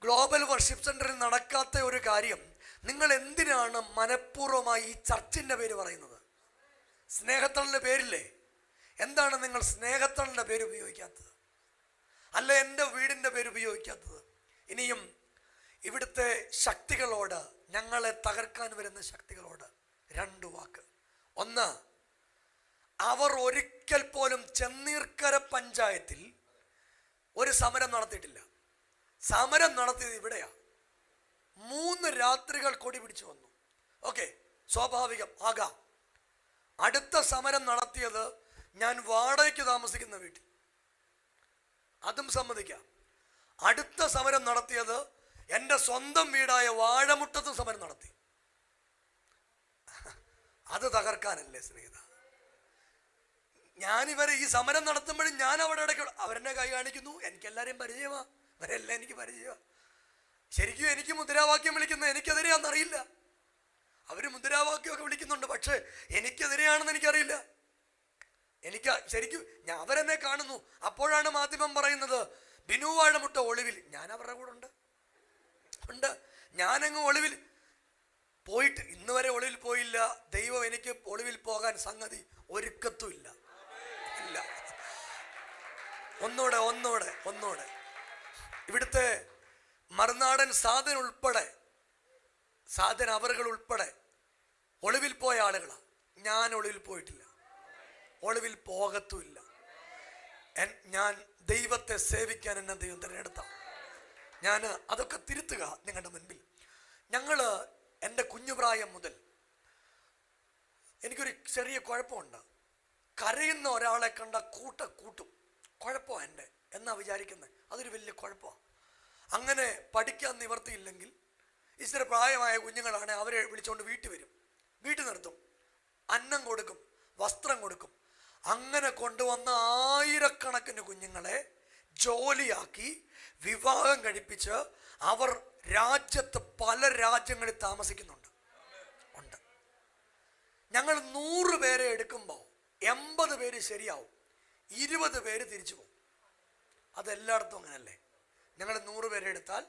[SPEAKER 1] ഗ്ലോബൽ വർഷിപ്പ് സെന്ററിൽ നടക്കാത്ത ഒരു കാര്യം, നിങ്ങൾ എന്തിനാണ് മനഃപൂർവ്വമായി ഈ ചർച്ചിൻ്റെ പേര് പറയുന്നത്? സ്നേഹത്തണലിൻ്റെ പേരില്ലേ? എന്താണ് നിങ്ങൾ സ്നേഹത്തണലിൻ്റെ പേര് ഉപയോഗിക്കാത്തത്? അല്ല എൻ്റെ വീടിൻ്റെ പേര് ഉപയോഗിക്കാത്തത്? ഇനിയും ഇവിടുത്തെ ശക്തികളോട്, ഞങ്ങളെ തകർക്കാൻ വരുന്ന ശക്തികളോട് രണ്ട് വാക്ക്. ഒന്ന്, അവർ ഒരിക്കൽ പോലും ചെന്നീർക്കര പഞ്ചായത്തിൽ ഒരു സമരം നടത്തിയിട്ടില്ല. സമരം നടത്തിയത് ഇവിടെയാ. 3 രാത്രികൾ കൊടി പിടിച്ചു വന്നു. ഓക്കെ, സ്വാഭാവികം ആകാം. അടുത്ത സമരം നടത്തിയത് ഞാൻ വാടകയ്ക്ക് താമസിക്കുന്ന വീട്ടിൽ, അതും സമ്മതിക്കാം. അടുത്ത സമരം നടത്തിയത് എൻ്റെ സ്വന്തം വീടായ വാഴമുട്ടത്ത് സമരം നടത്തി. അത് തകർക്കാനല്ലേ സ്നേഹിത? ഞാനിവരെ ഈ സമരം നടത്തുമ്പോഴും ഞാൻ അവിടെ ഇടയ്ക്ക് അവരെന്നെ കൈ കാണിക്കുന്നു. എനിക്കെല്ലാവരെയും പരിചയമാണ്, അവരെല്ലാം എനിക്ക് പരിചയമാണ്. ശരിക്കും എനിക്ക് മുദ്രാവാക്യം വിളിക്കുന്നത് എനിക്കെതിരെയാണെന്നറിയില്ല. അവർ മുദ്രാവാക്യമൊക്കെ വിളിക്കുന്നുണ്ട്, പക്ഷേ എനിക്കെതിരെയാണെന്ന് എനിക്കറിയില്ല. എനിക്ക് ശരിക്കും അവരെന്നെ കാണുന്നു. അപ്പോഴാണ് മാധ്യമം പറയുന്നത് ബിനു വാഴമുട്ട ഒളിവിൽ. ഞാൻ അവരുടെ കൂടെ ഉണ്ട്. ഞാനങ്ങ് ഒളിവിൽ പോയിട്ട് ഇന്ന് വരെ ഒളിവിൽ പോയില്ല. ദൈവം എനിക്ക് ഒളിവിൽ പോകാൻ സംഗതി ഒരുക്കത്തുമില്ല. ഇല്ല. ഒന്നോടെ ഇവിടുത്തെ മറുനാടൻ സാധന അവറുകൾ ഉൾപ്പെടെ ഒളിവിൽ പോയ ആളുകളാണ്. ഞാൻ ഒളിവിൽ പോയിട്ടില്ല, ഒളിവിൽ പോകത്തുമില്ല. ഞാൻ ദൈവത്തെ സേവിക്കാൻ എന്നെ ദൈവം തിരഞ്ഞെടുത്ത. ഞാൻ അതൊക്കെ തിരുത്തുക നിങ്ങളുടെ മുൻപിൽ. എൻ്റെ കുഞ്ഞുപ്രായം മുതൽ എനിക്കൊരു ചെറിയ കുഴപ്പമുണ്ട്. കരയുന്ന ഒരാളെ കണ്ട കൂട്ടും. കുഴപ്പമാണ് എൻ്റെ എന്നാ വിചാരിക്കുന്നത്. അതൊരു വലിയ കുഴപ്പമാണ്. അങ്ങനെ പഠിക്കാൻ നിവർത്തിയില്ലെങ്കിൽ ഇച്ചിരി പ്രായമായ കുഞ്ഞുങ്ങളാണ്, അവരെ വിളിച്ചുകൊണ്ട് വീട്ടിൽ നിർത്തും, അന്നം കൊടുക്കും, വസ്ത്രം കൊടുക്കും. അങ്ങനെ കൊണ്ടുവന്ന ആയിരക്കണക്കിന് കുഞ്ഞുങ്ങളെ ജോലിയാക്കി വിവാഹം കഴിപ്പിച്ച് അവർ രാജ്യത്ത് പല രാജ്യങ്ങളിൽ താമസിക്കുന്നുണ്ട്. ഞങ്ങൾ 100 പേരെ എടുക്കുമ്പോൾ 80 പേര് ശരിയാവും, 20 പേര് തിരിച്ചു പോകും. അതെല്ലായിടത്തും അങ്ങനല്ലേ? ഞങ്ങൾ 100 പേരെ എടുത്താൽ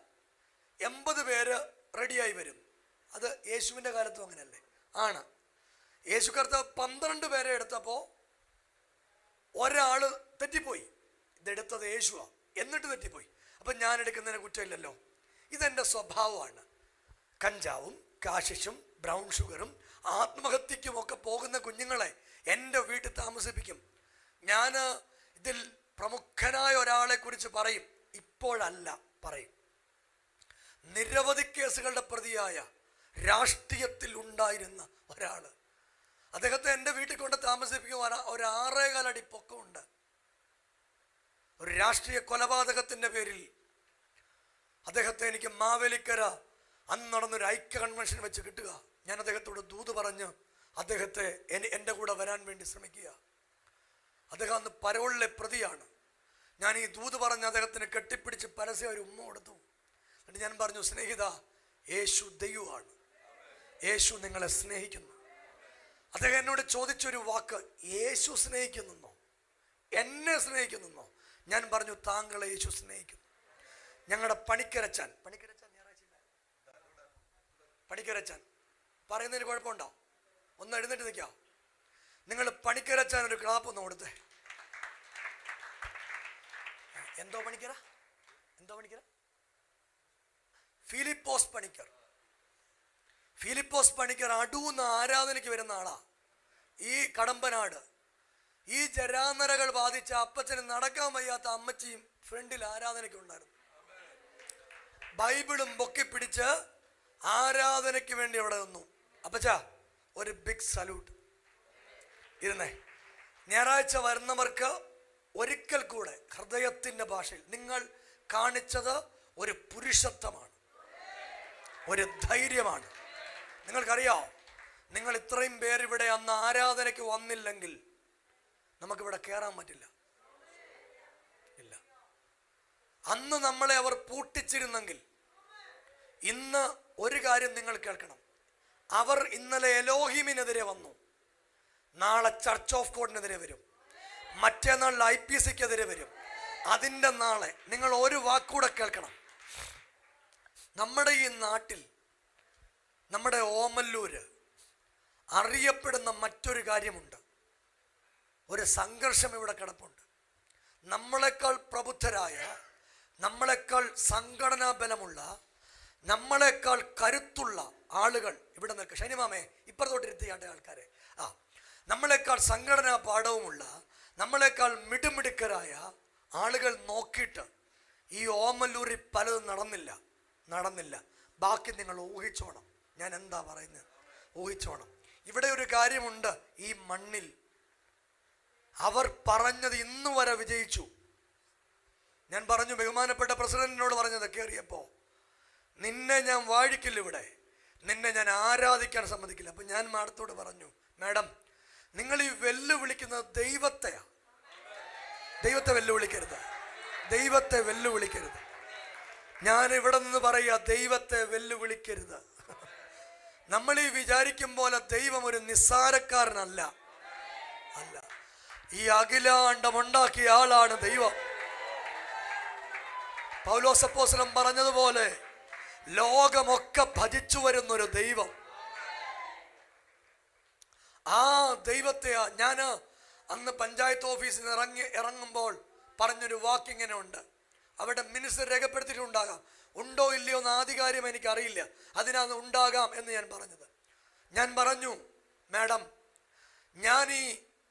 [SPEAKER 1] 80 പേര് റെഡിയായി വരും, അത് യേശുവിൻ്റെ കാലത്തും അങ്ങനെയല്ലേ? ആണ്. യേശു കർത്താവ് 12 പേരെ എടുത്തപ്പോൾ ഒരാള് തെറ്റിപ്പോയി. ഇതെടുത്തത് യേശുവാ, എന്നിട്ട് തെറ്റിപ്പോയി. അപ്പം ഞാൻ എടുക്കുന്നതിന് കുറ്റമില്ലല്ലോ. ഇതെൻ്റെ സ്വഭാവമാണ്. കഞ്ചാവും കാശിഷും ബ്രൗൺ ഷുഗറും ആത്മഹത്യക്കും ഒക്കെ പോകുന്ന കുഞ്ഞുങ്ങളെ എൻ്റെ വീട്ടിൽ താമസിപ്പിക്കും. ഞാൻ ഇതിൽ പ്രമുഖനായ ഒരാളെ കുറിച്ച് പറയും, ഇപ്പോഴല്ല പറയും. നിരവധി കേസുകളുടെ പ്രതിയായ രാഷ്ട്രീയത്തിൽ ഉണ്ടായിരുന്ന ഒരാൾ, അദ്ദേഹത്തെ എൻ്റെ വീട്ടിൽ കൊണ്ട് താമസിപ്പിക്കുവാൻ ഒരു 6.25 അടി പൊക്കമുണ്ട്. ഒരു രാഷ്ട്രീയ കൊലപാതകത്തിൻ്റെ പേരിൽ അദ്ദേഹത്തെ എനിക്ക് മാവേലിക്കര അന്ന് നടന്നൊരു ഐക്യ കൺവെൻഷൻ വെച്ച് കിട്ടുക. ഞാൻ അദ്ദേഹത്തോട് ദൂത് പറഞ്ഞ് അദ്ദേഹത്തെ എൻ്റെ കൂടെ വരാൻ വേണ്ടി ശ്രമിക്കുക. അദ്ദേഹം അന്ന് പരോളിലെ പ്രതിയാണ്. ഞാൻ ഈ ദൂത് പറഞ്ഞ് അദ്ദേഹത്തിന് കെട്ടിപ്പിടിച്ച് പരസ്യം ഒരു ഉമ്മ കൊടുത്തു. എന്നിട്ട് ഞാൻ പറഞ്ഞു, സ്നേഹിത, യേശു ദൈവമാണ്, യേശു നിങ്ങളെ സ്നേഹിക്കുന്നു. അദ്ദേഹം എന്നോട് ചോദിച്ചൊരു വാക്ക്, യേശു സ്നേഹിക്കുന്നെന്നോ, എന്നെ സ്നേഹിക്കുന്നെന്നോ? ഞാൻ പറഞ്ഞു, താങ്കളെ യേശു സ്നേഹിക്കുന്നു. ഞങ്ങളുടെ പണിക്കരച്ചാൻ പറയുന്നതിന് കുഴപ്പമുണ്ടോ? ഒന്ന് എഴുന്നേറ്റ് നിൽക്കാം. നിങ്ങൾ പണിക്കരച്ചാൻ ഒരു ക്ലാപ്പ് ഒന്ന് കൊടുത്തേ. എന്തോ പണിക്കര ഫിലിപ്പോസ് പണിക്കർ അടൂന്ന് ആരാധനയ്ക്ക് വരുന്ന ആളാ. ഈ കടമ്പനാട് ഈ ജരാനരകൾ ബാധിച്ച അപ്പച്ചന് നടക്കാൻ വയ്യാത്ത അമ്മച്ചിയും ഫ്രണ്ടിൽ ആരാധനയ്ക്ക് ഉണ്ടായിരുന്നു. ബൈബിളും പൊക്കി പിടിച്ച് ആരാധനയ്ക്ക് വേണ്ടി അവിടെ നിന്നു. അപ്പച്ച ഒരു ബിഗ് സല്യൂട്ട്. ഇരുന്നേ. ഞായറാഴ്ച വരുന്നവർക്ക് ഒരിക്കൽ കൂടെ ഹൃദയത്തിൻ്റെ ഭാഷയിൽ നിങ്ങൾ കാണിച്ചത് ഒരു പുരുഷത്വമാണ്, ഒരു ധൈര്യമാണ്. നിങ്ങൾക്കറിയാമോ, നിങ്ങൾ ഇത്രയും പേരിവിടെ അന്ന് ആരാധനയ്ക്ക് വന്നില്ലെങ്കിൽ നമുക്കിവിടെ കയറാൻ പറ്റില്ല. ഇല്ല. അന്ന് നമ്മളെ അവർ പൂട്ടിച്ചിരുന്നെങ്കിൽ ഇന്ന് ഒരു കാര്യം നിങ്ങൾ കേൾക്കണം. അവർ ഇന്നലെ എലോഹിമിനെതിരെ വന്നു, നാളെ ചർച്ച് ഓഫ് ഗോഡിനെതിരെ വരും, മറ്റേനാൾ IPCക്കെതിരെ വരും. അതിൻ്റെ നാളെ നിങ്ങൾ ഒരു വാക്കൂടെ കേൾക്കണം. നമ്മുടെ ഈ നാട്ടിൽ, നമ്മുടെ ഓമല്ലൂര് അറിയപ്പെടുന്ന മറ്റൊരു കാര്യമുണ്ട്. ഒരു സംഘർഷം ഇവിടെ കിടപ്പുണ്ട്. നമ്മളെക്കാൾ പ്രബുദ്ധരായ, നമ്മളെക്കാൾ സംഘടനാ ബലമുള്ള, നമ്മളെക്കാൾ കരുത്തുള്ള ആളുകൾ ഇവിടെ നിൽക്കുക. ഷൈനിമാമേ ഇപ്പുറത്തോട്ടിരുത്തിയാട്ടെ ആൾക്കാരെ. നമ്മളെക്കാൾ സംഘടനാ പാഠവുമുള്ള, നമ്മളെക്കാൾ മിടുമിടുക്കരായ ആളുകൾ നോക്കിയിട്ട് ഈ ഓമല്ലൂരിൽ പലതും നടന്നില്ല. ബാക്കി നിങ്ങൾ ഊഹിച്ചോണം. ഞാൻ എന്താ പറയുന്നത്? ഊഹിച്ചോണം. ഇവിടെ ഒരു കാര്യമുണ്ട്. ഈ മണ്ണിൽ അവർ പറഞ്ഞത് ഇന്നു വരെ വിജയിച്ചു. ഞാൻ പറഞ്ഞു, ബഹുമാനപ്പെട്ട പ്രസിഡന്റിനോട് പറഞ്ഞത് കയറിയപ്പോൾ, നിന്നെ ഞാൻ വാഴിക്കില്ല, ഇവിടെ നിന്നെ ഞാൻ ആരാധിക്കാൻ സമ്മതിക്കില്ല. അപ്പം ഞാൻ മാഡത്തോട് പറഞ്ഞു, മാഡം നിങ്ങൾ ഈ വെല്ലുവിളിക്കുന്നത് ദൈവത്തെ വെല്ലുവിളിക്കരുത്. ഞാൻ ഇവിടെ നിന്ന് പറയുക, ദൈവത്തെ വെല്ലുവിളിക്കരുത്. നമ്മൾ ഈ വിചാരിക്കും പോലെ ദൈവം ഒരു നിസ്സാരക്കാരനല്ല. ഈ അഖിലാണ്ടമുണ്ടാക്കിയ ആളാണ് ദൈവം. പൗലോസ് അപ്പോസ്തലൻ പറഞ്ഞതുപോലെ ലോകമൊക്കെ ഭജിച്ചു വരുന്നൊരു ദൈവം. ആ ദൈവത്തെ ഞാൻ അന്ന് പഞ്ചായത്ത് ഓഫീസിൽ നിന്ന് ഇറങ്ങുമ്പോൾ പറഞ്ഞൊരു വാക്കിങ്ങനെ ഉണ്ട്. അവിടെ മിനിസ്റ്റർ രേഖപ്പെടുത്തിയിട്ടുണ്ടാകാം, ഉണ്ടോ ഇല്ലയോ എന്ന് ആധികാര്യം എനിക്കറിയില്ല. അതിനകത്ത് ഉണ്ടാകാം എന്ന് ഞാൻ പറഞ്ഞത്. ഞാൻ പറഞ്ഞു, മാഡം, ഞാൻ ഈ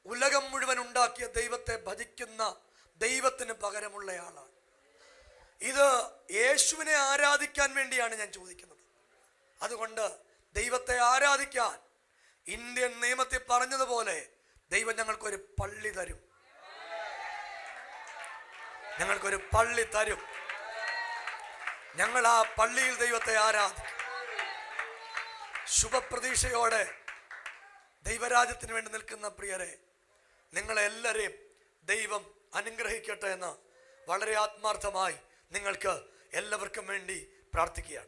[SPEAKER 1] ഉലകം മുഴുവൻ ഉണ്ടാക്കിയ ദൈവത്തെ ഭജിക്കുന്ന ദൈവത്തിന് പകരമുള്ളയാളാണ്. ഇത് യേശുവിനെ ആരാധിക്കാൻ വേണ്ടിയാണ് ഞാൻ ചോദിക്കുന്നത്. അതുകൊണ്ട് ദൈവത്തെ ആരാധിക്കാൻ ഇന്ത്യൻ നിയമത്തിൽ പറഞ്ഞതുപോലെ ദൈവം ഞങ്ങൾക്കൊരു പള്ളി തരും. ഞങ്ങൾ ആ പള്ളിയിൽ ദൈവത്തെ ആരാധിക്കും. ശുഭപ്രതീക്ഷയോടെ ദൈവരാജ്യത്തിന് വേണ്ടി നിൽക്കുന്ന പ്രിയരെ, നിങ്ങളെല്ലാവരെയും ദൈവം അനുഗ്രഹിക്കട്ടെ എന്ന് വളരെ ആത്മാർത്ഥമായി നിങ്ങൾക്ക് എല്ലാവർക്കും വേണ്ടി പ്രാർത്ഥിക്കുകയാണ്.